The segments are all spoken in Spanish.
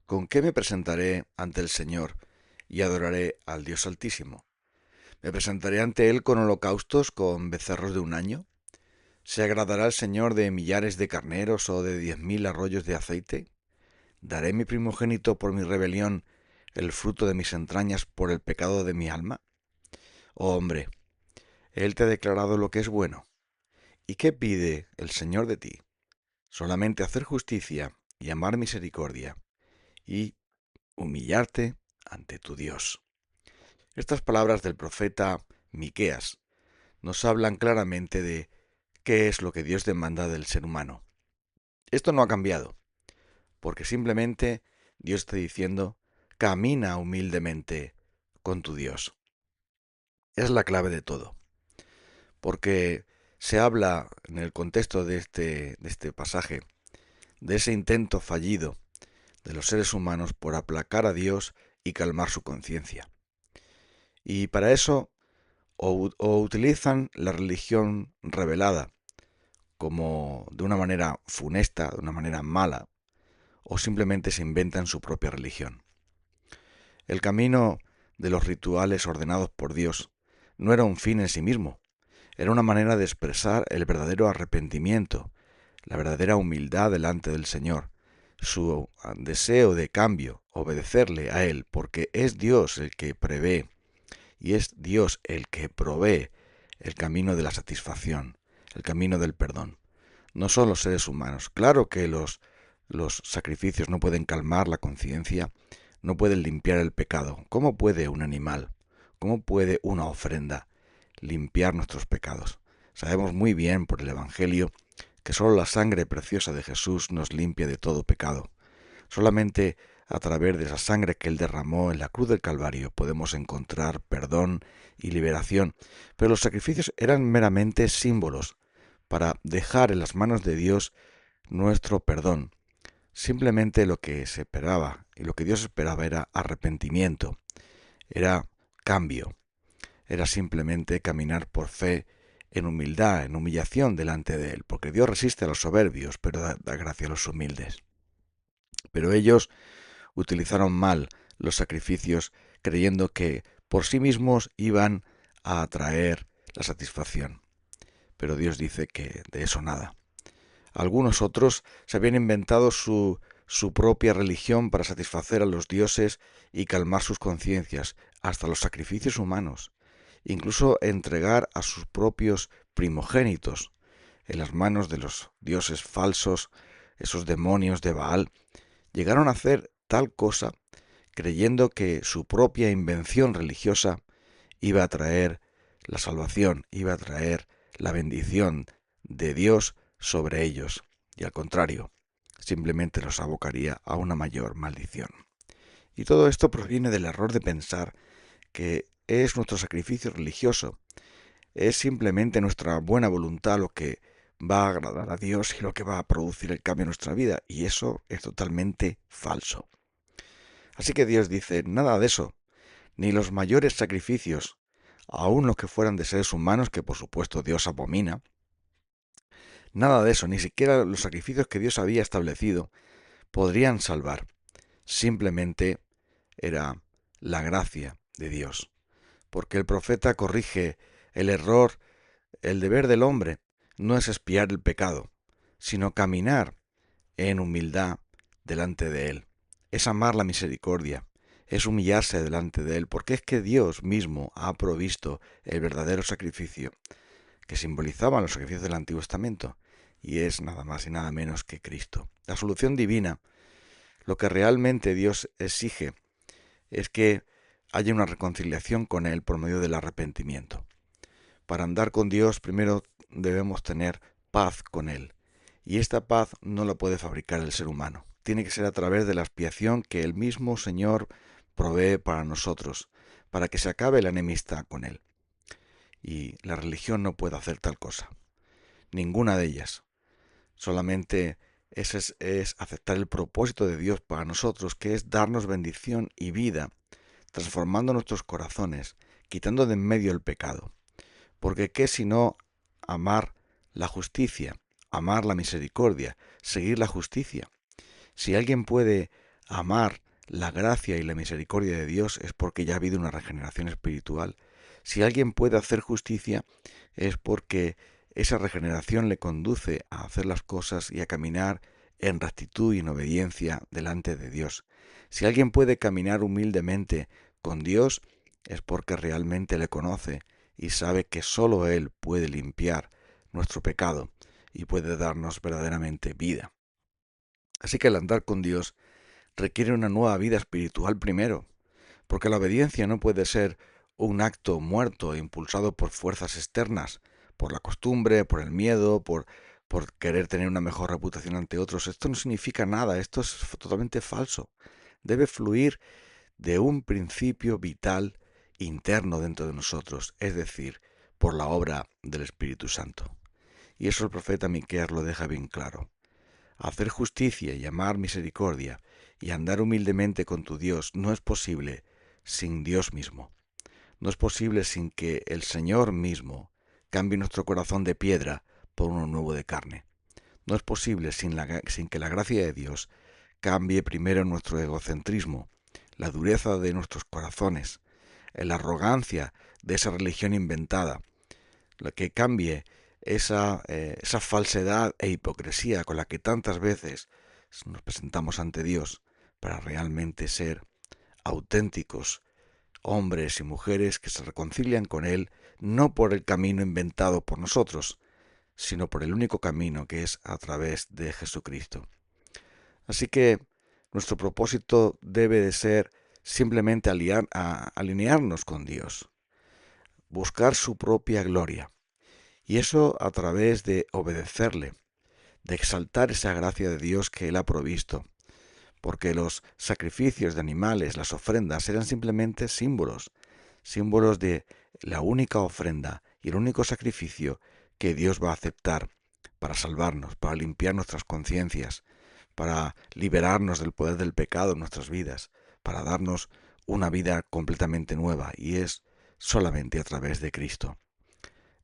¿Con qué me presentaré ante el Señor y adoraré al Dios Altísimo? ¿Me presentaré ante Él con holocaustos, con becerros de un año? ¿Se agradará el Señor de millares de carneros o de 10.000 arroyos de aceite? ¿Daré mi primogénito por mi rebelión, el fruto de mis entrañas por el pecado de mi alma? Oh hombre, Él te ha declarado lo que es bueno. ¿Y qué pide el Señor de ti? Solamente hacer justicia y amar misericordia y humillarte ante tu Dios. Estas palabras del profeta Miqueas nos hablan claramente de qué es lo que Dios demanda del ser humano. Esto no ha cambiado, porque simplemente Dios está diciendo, camina humildemente con tu Dios. Es la clave de todo, porque se habla en el contexto de este pasaje de ese intento fallido de los seres humanos por aplacar a Dios y calmar su conciencia. Y para eso o utilizan la religión revelada como de una manera funesta, de una manera mala, o simplemente se inventan su propia religión. El camino de los rituales ordenados por Dios no era un fin en sí mismo, era una manera de expresar el verdadero arrepentimiento, la verdadera humildad delante del Señor, su deseo de cambio, obedecerle a Él, porque es Dios el que prevé y es Dios el que provee el camino de la satisfacción, el camino del perdón. No son los seres humanos. Claro que los sacrificios no pueden calmar la conciencia, no pueden limpiar el pecado. ¿Cómo puede un animal? ¿Cómo puede una ofrenda limpiar nuestros pecados? Sabemos muy bien por el Evangelio que sólo la sangre preciosa de Jesús nos limpia de todo pecado. Solamente a través de esa sangre que Él derramó en la cruz del Calvario podemos encontrar perdón y liberación. Pero los sacrificios eran meramente símbolos para dejar en las manos de Dios nuestro perdón. Simplemente lo que se esperaba y lo que Dios esperaba era arrepentimiento, era cambio, era simplemente caminar por fe en humildad, en humillación delante de Él, porque Dios resiste a los soberbios, pero da gracia a los humildes. Pero ellos utilizaron mal los sacrificios creyendo que por sí mismos iban a atraer la satisfacción. Pero Dios dice que de eso nada. Algunos otros se habían inventado su propia religión para satisfacer a los dioses y calmar sus conciencias, hasta los sacrificios humanos, incluso entregar a sus propios primogénitos en las manos de los dioses falsos, esos demonios de Baal, llegaron a hacer tal cosa creyendo que su propia invención religiosa iba a traer la salvación, iba a traer la bendición de Dios sobre ellos, y al contrario, simplemente los abocaría a una mayor maldición. Y todo esto proviene del error de pensar que es nuestro sacrificio religioso, es simplemente nuestra buena voluntad lo que va a agradar a Dios y lo que va a producir el cambio en nuestra vida, y eso es totalmente falso. Así que Dios dice, nada de eso, ni los mayores sacrificios, aun los que fueran de seres humanos, que por supuesto Dios abomina, nada de eso, ni siquiera los sacrificios que Dios había establecido, podrían salvar. Simplemente era la gracia de Dios. Porque el profeta corrige el error, el deber del hombre no es espiar el pecado, sino caminar en humildad delante de Él. Es amar la misericordia, es humillarse delante de Él, porque es que Dios mismo ha provisto el verdadero sacrificio que simbolizaban los sacrificios del Antiguo Testamento, y es nada más y nada menos que Cristo. La solución divina, lo que realmente Dios exige, es que haya una reconciliación con Él por medio del arrepentimiento. Para andar con Dios, primero debemos tener paz con Él, y esta paz no la puede fabricar el ser humano. Tiene que ser a través de la expiación que el mismo Señor provee para nosotros, para que se acabe la enemistad con Él. Y la religión no puede hacer tal cosa. Ninguna de ellas. Solamente es aceptar el propósito de Dios para nosotros, que es darnos bendición y vida, transformando nuestros corazones, quitando de en medio el pecado. Porque qué sino amar la justicia, amar la misericordia, seguir la justicia. Si alguien puede Amar la gracia y la misericordia de Dios es porque ya ha habido una regeneración espiritual. Si alguien puede hacer justicia es porque esa regeneración le conduce a hacer las cosas y a caminar en rectitud y en obediencia delante de Dios. Si alguien puede caminar humildemente con Dios es porque realmente le conoce y sabe que sólo Él puede limpiar nuestro pecado y puede darnos verdaderamente vida. Así que el andar con Dios requiere una nueva vida espiritual primero, porque la obediencia no puede ser un acto muerto e impulsado por fuerzas externas, por la costumbre, por el miedo, por querer tener una mejor reputación ante otros. Esto no significa nada, esto es totalmente falso. Debe fluir de un principio vital interno dentro de nosotros, es decir, por la obra del Espíritu Santo. Y eso el profeta Miqueas lo deja bien claro. Hacer justicia y amar misericordia y andar humildemente con tu Dios no es posible sin Dios mismo. No es posible sin que el Señor mismo cambie nuestro corazón de piedra por uno nuevo de carne. No es posible sin que la gracia de Dios cambie primero nuestro egocentrismo, la dureza de nuestros corazones, la arrogancia de esa religión inventada, lo que cambie esa falsedad e hipocresía con la que tantas veces nos presentamos ante Dios para realmente ser auténticos hombres y mujeres que se reconcilian con Él no por el camino inventado por nosotros, sino por el único camino que es a través de Jesucristo. Así que nuestro propósito debe de ser simplemente alinearnos con Dios, buscar su propia gloria, y eso a través de obedecerle, de exaltar esa gracia de Dios que Él ha provisto, porque los sacrificios de animales, las ofrendas, eran simplemente símbolos, símbolos de la única ofrenda y el único sacrificio que Dios va a aceptar para salvarnos, para limpiar nuestras conciencias, para liberarnos del poder del pecado en nuestras vidas, para darnos una vida completamente nueva, y es solamente a través de Cristo.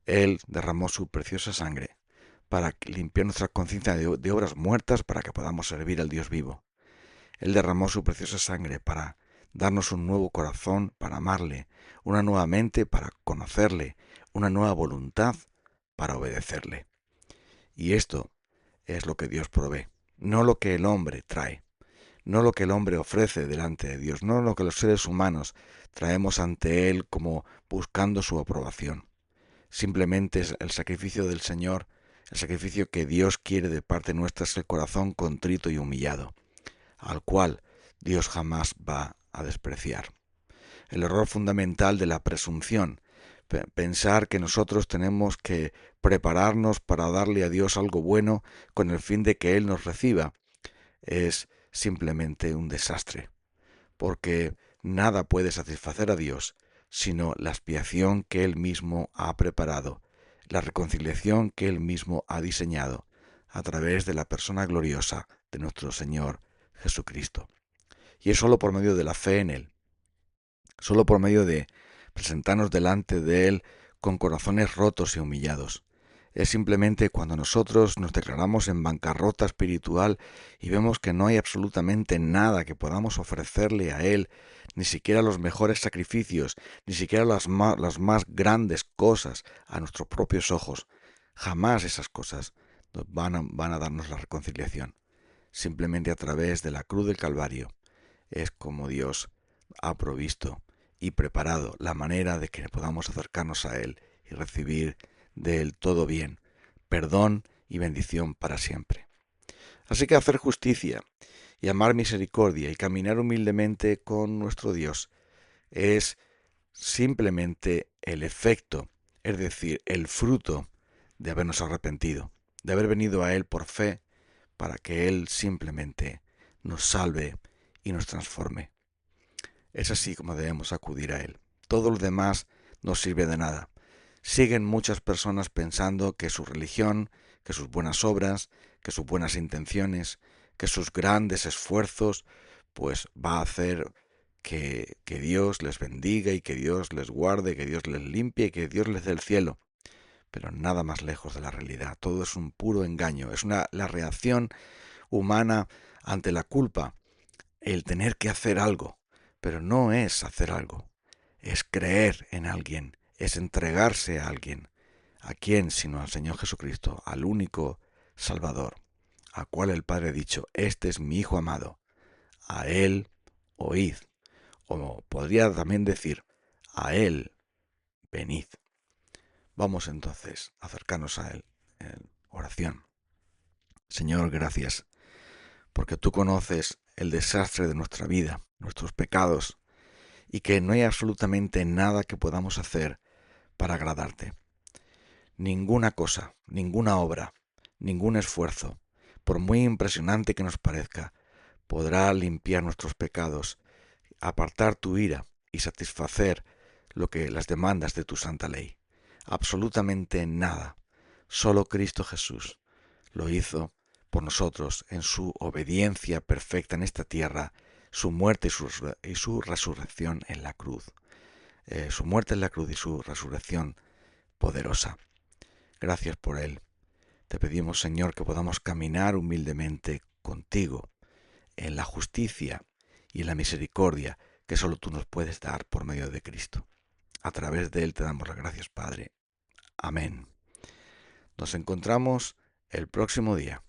Él derramó su preciosa sangre para limpiar nuestra conciencia de obras muertas para que podamos servir al Dios vivo. Él derramó su preciosa sangre para darnos un nuevo corazón para amarle, una nueva mente para conocerle, una nueva voluntad para obedecerle. Y esto es lo que Dios provee, no lo que el hombre trae, no lo que el hombre ofrece delante de Dios, no lo que los seres humanos traemos ante Él como buscando su aprobación. Simplemente es el sacrificio del Señor, el sacrificio que Dios quiere de parte nuestra es el corazón contrito y humillado, al cual Dios jamás va a despreciar. El error fundamental de la presunción, pensar que nosotros tenemos que prepararnos para darle a Dios algo bueno con el fin de que Él nos reciba, es simplemente un desastre, porque nada puede satisfacer a Dios sino la expiación que Él mismo ha preparado, la reconciliación que Él mismo ha diseñado a través de la persona gloriosa de nuestro Señor Jesucristo. Y es sólo por medio de la fe en Él, sólo por medio de presentarnos delante de Él con corazones rotos y humillados. Es simplemente cuando nosotros nos declaramos en bancarrota espiritual y vemos que no hay absolutamente nada que podamos ofrecerle a Él, ni siquiera los mejores sacrificios, ni siquiera las más grandes cosas a nuestros propios ojos. Jamás esas cosas van a darnos la reconciliación. Simplemente a través de la cruz del Calvario es como Dios ha provisto y preparado la manera de que podamos acercarnos a Él y recibir de Él todo bien, perdón y bendición para siempre. Así que hacer justicia y amar misericordia y caminar humildemente con nuestro Dios es simplemente el efecto, es decir, el fruto de habernos arrepentido, de haber venido a Él por fe para que Él simplemente nos salve y nos transforme. Es así como debemos acudir a Él. Todo lo demás no sirve de nada. Siguen muchas personas pensando que su religión, que sus buenas obras, que sus buenas intenciones, que sus grandes esfuerzos, pues va a hacer que Dios les bendiga y que Dios les guarde, que Dios les limpie y que Dios les dé el cielo. Pero nada más lejos de la realidad. Todo es un puro engaño. Es la reacción humana ante la culpa el tener que hacer algo, pero no es hacer algo, es creer en alguien, es entregarse a alguien. ¿A quién sino al Señor Jesucristo, al único Salvador, al cual el Padre ha dicho, este es mi Hijo amado, a Él oíd? O podría también decir, a Él venid. Vamos entonces a acercarnos a Él en oración. Señor, gracias, porque tú conoces el desastre de nuestra vida, nuestros pecados, y que no hay absolutamente nada que podamos hacer para agradarte. Ninguna cosa, ninguna obra, ningún esfuerzo, por muy impresionante que nos parezca, podrá limpiar nuestros pecados, apartar tu ira y satisfacer las demandas de tu santa ley. Absolutamente nada. Solo Cristo Jesús lo hizo por nosotros en su obediencia perfecta en esta tierra, su muerte y su resurrección en la cruz. Su muerte en la cruz y su resurrección poderosa. Gracias por él. Te pedimos, Señor, que podamos caminar humildemente contigo en la justicia y en la misericordia que solo tú nos puedes dar por medio de Cristo. A través de él te damos las gracias, Padre. Amén. Nos encontramos el próximo día.